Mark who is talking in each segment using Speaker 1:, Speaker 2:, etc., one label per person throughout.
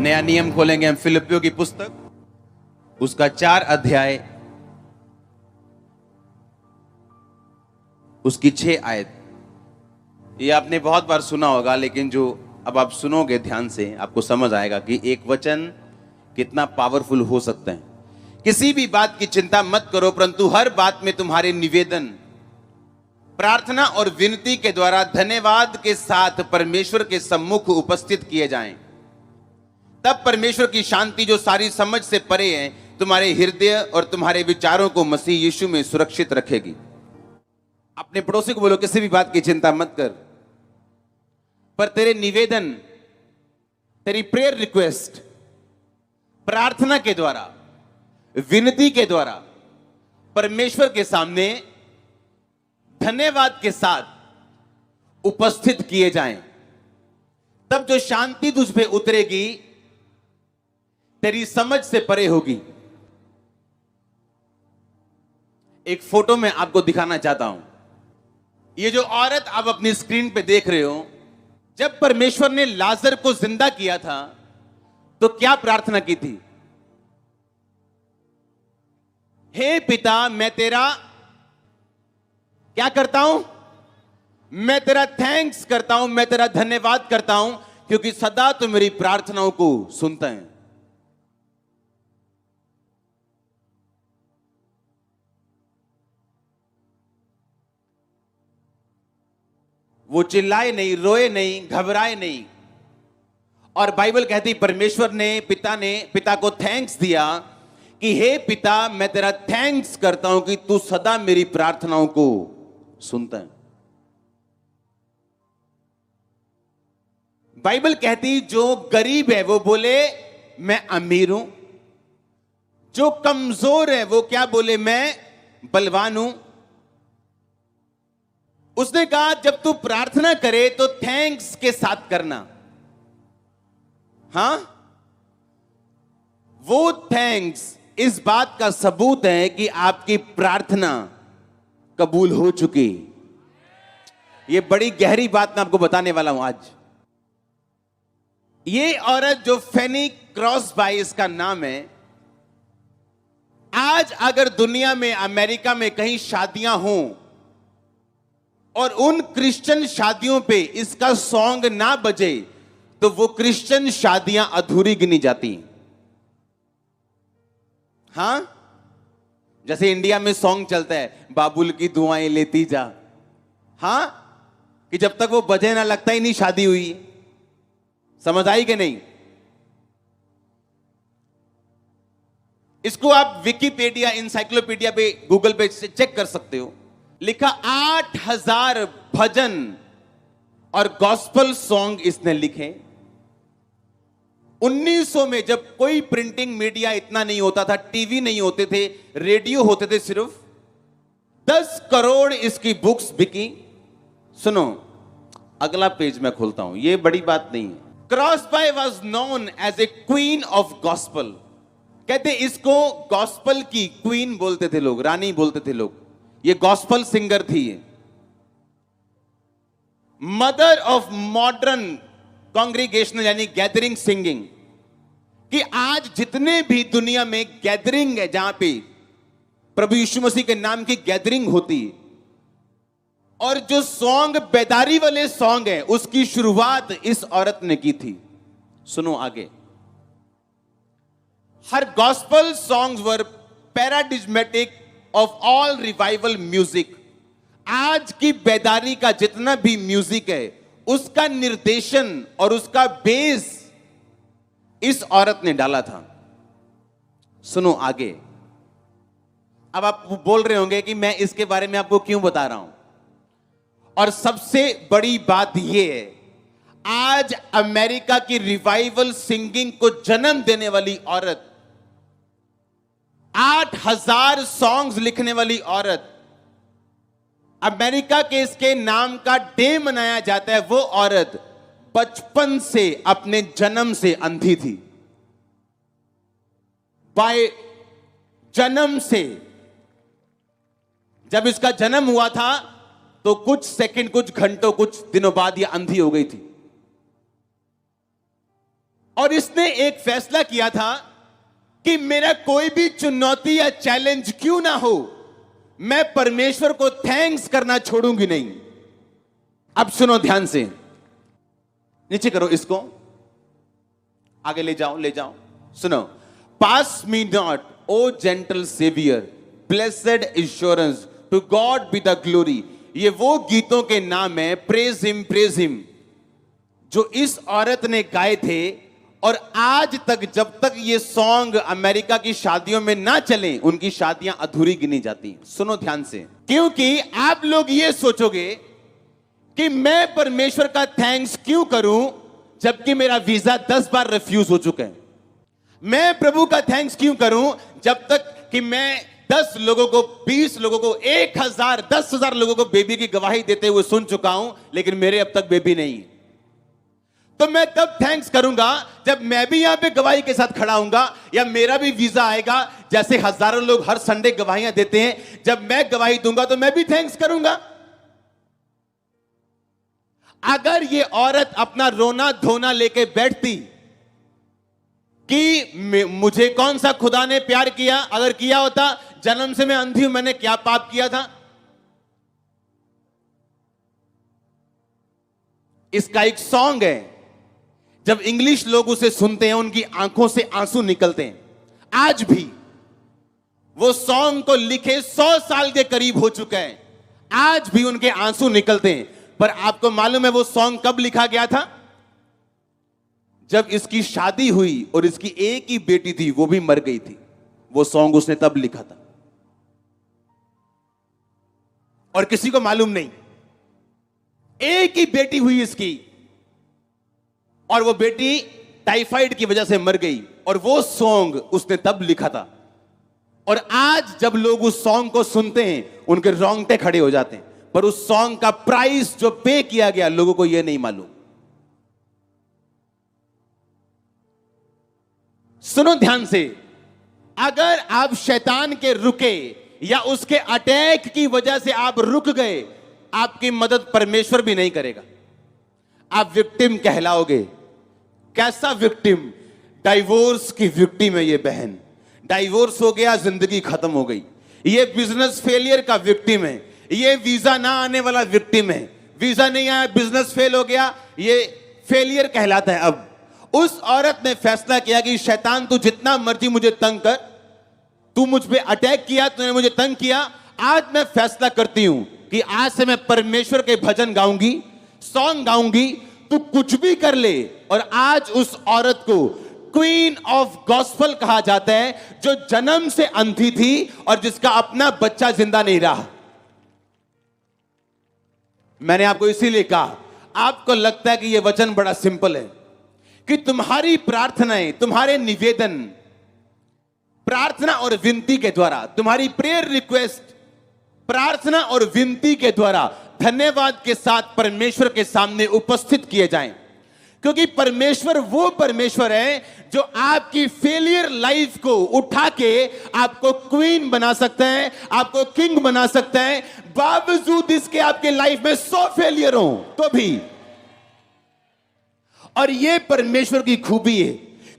Speaker 1: नया नियम खोलेंगे हम फिलिपियों की पुस्तक, उसका 4 अध्याय, उसकी 6 आयत। ये आपने बहुत बार सुना होगा, लेकिन जो अब आप सुनोगे ध्यान से आपको समझ आएगा कि एक वचन कितना पावरफुल हो सकते हैं। किसी भी बात की चिंता मत करो, परंतु हर बात में तुम्हारे निवेदन, प्रार्थना और विनती के द्वारा धन्यवाद के साथ परमेश्वर के सम्मुख उपस्थित किए जाएं। तब परमेश्वर की शांति जो सारी समझ से परे है, तुम्हारे हृदय और तुम्हारे विचारों को मसीह यीशु में सुरक्षित रखेगी। अपने पड़ोसी को बोलो, किसी भी बात की चिंता मत कर, पर तेरे निवेदन, तेरी प्रेयर रिक्वेस्ट, प्रार्थना के द्वारा, विनती के द्वारा परमेश्वर के सामने धन्यवाद के साथ उपस्थित किए जाएं। तब जो शांति तुझ पे उतरेगी तेरी समझ से परे होगी। एक फोटो में आपको दिखाना चाहता हूं। ये जो औरत आप अपनी स्क्रीन पे देख रहे हो, जब परमेश्वर ने लाजर को जिंदा किया था तो क्या प्रार्थना की थी? हे पिता, मैं तेरा क्या करता हूं? मैं तेरा थैंक्स करता हूं, मैं तेरा धन्यवाद करता हूं, क्योंकि सदा तो मेरी प्रार्थनाओं को सुनता है। वो चिल्लाए नहीं, रोए नहीं, घबराए नहीं। और बाइबल कहती परमेश्वर ने पिता को थैंक्स दिया कि हे पिता, मैं तेरा थैंक्स करता हूं कि तू सदा मेरी प्रार्थनाओं को सुनता है। बाइबल कहती जो गरीब है वो बोले मैं अमीर हूं, जो कमजोर है वो क्या बोले, मैं बलवान हूं। उसने कहा जब तू प्रार्थना करे तो थैंक्स के साथ करना। हां, वो थैंक्स इस बात का सबूत है कि आपकी प्रार्थना कबूल हो चुकी। ये बड़ी गहरी बात मैं आपको बताने वाला हूं आज। ये औरत जो फेनी क्रॉसबाई इसका नाम है, आज अगर दुनिया में, अमेरिका में कहीं शादियां हों और उन क्रिश्चियन शादियों पे इसका सॉन्ग ना बजे तो वो क्रिश्चियन शादियां अधूरी गिनी जाती। हां, जैसे इंडिया में सॉन्ग चलता है, बाबुल की दुआएं लेती जा। हां, कि जब तक वो बजे ना लगता ही नहीं शादी हुई। समझ आई कि नहीं? इसको आप विकिपीडिया, इंसाइक्लोपीडिया पे, गूगल पे चेक कर सकते हो। लिखा 8000 भजन और गॉस्पल सॉन्ग इसने लिखे। 1900 में जब कोई प्रिंटिंग मीडिया इतना नहीं होता था, टीवी नहीं होते थे, रेडियो होते थे सिर्फ, 10 करोड़ इसकी बुक्स बिकी। सुनो, अगला पेज मैं खोलता हूं, ये बड़ी बात नहीं है। Crosby was known as a queen of gospel. कहते इसको गॉस्पल की क्वीन बोलते थे लोग, रानी बोलते थे लोग। ये गॉस्पल सिंगर थी। मदर ऑफ मॉडर्न कांग्रीगेशनल यानी गैदरिंग सिंगिंग, कि आज जितने भी दुनिया में गैदरिंग है, जहां पे प्रभु यीशु मसीह के नाम की गैदरिंग होती है, और जो सॉन्ग बेदारी वाले सॉन्ग है, उसकी शुरुआत इस औरत ने की थी। सुनो आगे। Her gospel songs were paradigmatic of all revival music. आज की बेदारी का जितना भी म्यूजिक है, उसका निर्देशन और उसका बेस इस औरत ने डाला था। सुनो आगे। अब आप बोल रहे होंगे कि मैं इसके बारे में आपको क्यों बता रहा हूं, और सबसे बड़ी बात यह है, आज अमेरिका की रिवाइवल सिंगिंग को जन्म देने वाली औरत, 8000 सॉन्ग्स लिखने वाली औरत, अमेरिका के इसके नाम का डे मनाया जाता है, वो औरत बचपन से, अपने जन्म से अंधी थी। बाय जन्म से। जब इसका जन्म हुआ था तो कुछ सेकंड, कुछ घंटों, कुछ दिनों बाद ये अंधी हो गई थी। और इसने एक फैसला किया था कि मेरा कोई भी चुनौती या चैलेंज क्यों ना हो, मैं परमेश्वर को थैंक्स करना छोड़ूंगी नहीं। अब सुनो ध्यान से, नीचे करो इसको, आगे ले जाओ ले जाओ। सुनो, pass me not O gentle saviour, blessed assurance, to God be the glory. ये वो गीतों के नाम है, प्रेज हिम, जो इस औरत ने गाए थे। और आज तक जब तक ये सॉन्ग अमेरिका की शादियों में ना चले, उनकी शादियां अधूरी गिनी जाती। सुनो ध्यान से, क्योंकि आप लोग ये सोचोगे कि मैं परमेश्वर का थैंक्स क्यों करूं जबकि मेरा वीजा 10 बार रिफ्यूज हो चुका है। मैं प्रभु का थैंक्स क्यों करूं जब तक कि मैं 10 लोगों को, 20 लोगों को, 1000, 10,000 लोगों को बेबी की गवाही देते हुए सुन चुका हूं, लेकिन मेरे अब तक बेबी नहीं। तो मैं तब थैंक्स करूंगा जब मैं भी यहां पे गवाही के साथ खड़ा हूंगा, या मेरा भी वीजा आएगा। जैसे हजारों लोग हर संडे गवाहियां देते हैं, जब मैं गवाही दूंगा तो मैं भी थैंक्स करूंगा। अगर ये औरत अपना रोना धोना लेके बैठती कि मुझे कौन सा खुदा ने प्यार किया, अगर किया होता, जन्म से मैं अंधी हूं, मैंने क्या पाप किया था। इसका एक सॉन्ग है, जब इंग्लिश लोग उसे सुनते हैं उनकी आंखों से आंसू निकलते हैं। आज भी वो सॉन्ग को लिखे 100 साल के करीब हो चुका है, आज भी उनके आंसू निकलते हैं। पर आपको मालूम है वो सॉन्ग कब लिखा गया था? जब इसकी शादी हुई और इसकी एक ही बेटी थी, वो भी मर गई थी। वो सॉन्ग उसने तब लिखा था, और किसी को मालूम नहीं। एक ही बेटी हुई इसकी, और वो बेटी टाइफाइड की वजह से मर गई, और वो सॉन्ग उसने तब लिखा था। और आज जब लोग उस सॉन्ग को सुनते हैं, उनके रोंगटे खड़े हो जाते हैं। पर उस सॉन्ग का प्राइस जो पे किया गया, लोगों को यह नहीं मालूम। सुनो ध्यान से, अगर आप शैतान के रुके या उसके अटैक की वजह से आप रुक गए, आपकी मदद परमेश्वर भी नहीं करेगा। आप विक्टिम कहलाओगे। कैसा विक्टिम? डाइवोर्स की विक्टिम है ये बहन। डाइवोर्स हो गया, जिंदगी खत्म हो गई। ये बिजनेस फेलियर का विक्टिम है। ये वीजा ना आने वाला विक्टिम है। वीजा नहीं आया, बिजनेस फेल हो गया, ये फेलियर कहलाता है। अब उस औरत ने फैसला किया कि शैतान तू जितना मर्जी मुझे तंग कर, तू मुझ पे अटैक किया, तूने मुझे तंग किया, आज मैं फैसला करती हूं कि आज से मैं परमेश्वर के भजन गाऊंगी, सॉन्ग गाऊंगी, तू कुछ भी कर ले। और आज उस औरत को क्वीन ऑफ गॉस्पेल कहा जाता है, जो जन्म से अंधी थी और जिसका अपना बच्चा जिंदा नहीं रहा। मैंने आपको इसीलिए कहा, आपको लगता है कि यह वचन बड़ा सिंपल है, कि तुम्हारी प्रार्थनाएं, तुम्हारे निवेदन, प्रार्थना और विनती के द्वारा, तुम्हारी प्रेयर रिक्वेस्ट प्रार्थना और विनती के द्वारा धन्यवाद के साथ परमेश्वर के सामने उपस्थित किए जाएं। क्योंकि परमेश्वर वो परमेश्वर है जो आपकी फेलियर लाइफ को उठा के आपको क्वीन बना सकता है, आपको किंग बना सकता है, बावजूद इसके आपके लाइफ में 100 फेलियर हो तो भी। और ये परमेश्वर की खूबी है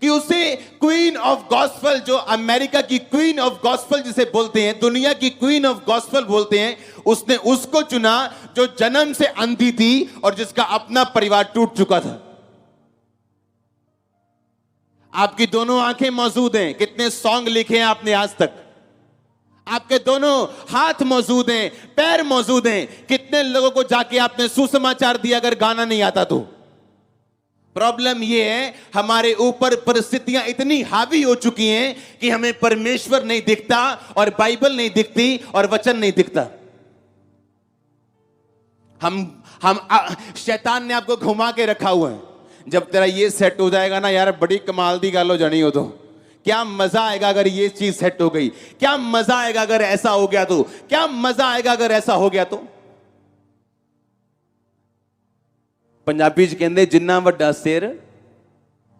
Speaker 1: कि उसे क्वीन ऑफ गॉस्पेल, जो अमेरिका की क्वीन ऑफ गॉस्पेल जिसे बोलते हैं, दुनिया की क्वीन ऑफ गॉस्पेल बोलते हैं, उसने उसको चुना जो जन्म से अंधी थी और जिसका अपना परिवार टूट चुका था। आपकी दोनों आंखें मौजूद हैं। कितने सॉन्ग लिखे हैं आपने आज तक? आपके दोनों हाथ मौजूद हैं, पैर मौजूद हैं। कितने लोगों को जाके आपने सुसमाचार दिया अगर गाना नहीं आता तो? प्रॉब्लम यह है, हमारे ऊपर परिस्थितियां इतनी हावी हो चुकी हैं कि हमें परमेश्वर नहीं दिखता, और बाइबल नहीं दिखती, और वचन नहीं दिखता। हम शैतान ने आपको घुमा के रखा हुआ है। जब तेरा ये सेट हो जाएगा ना यार, बड़ी कमाल दी गालो जानी हो तो क्या मजा आएगा अगर ये चीज सेट हो गई, क्या मजा आएगा अगर ऐसा हो गया तो, क्या मजा आएगा अगर ऐसा हो गया तो। पंजाबी च कहंदे जिन्ना वड्डा सिर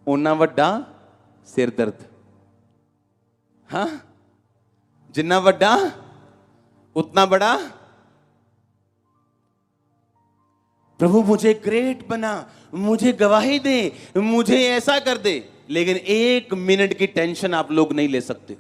Speaker 1: उन्ना वड्डा सिर दर्द। हाँ, जिन्ना वड्डा उतना बड़ा प्रभु मुझे ग्रेट बना, मुझे गवाही दे, मुझे ऐसा कर दे, लेकिन 1 मिनट की टेंशन आप लोग नहीं ले सकते।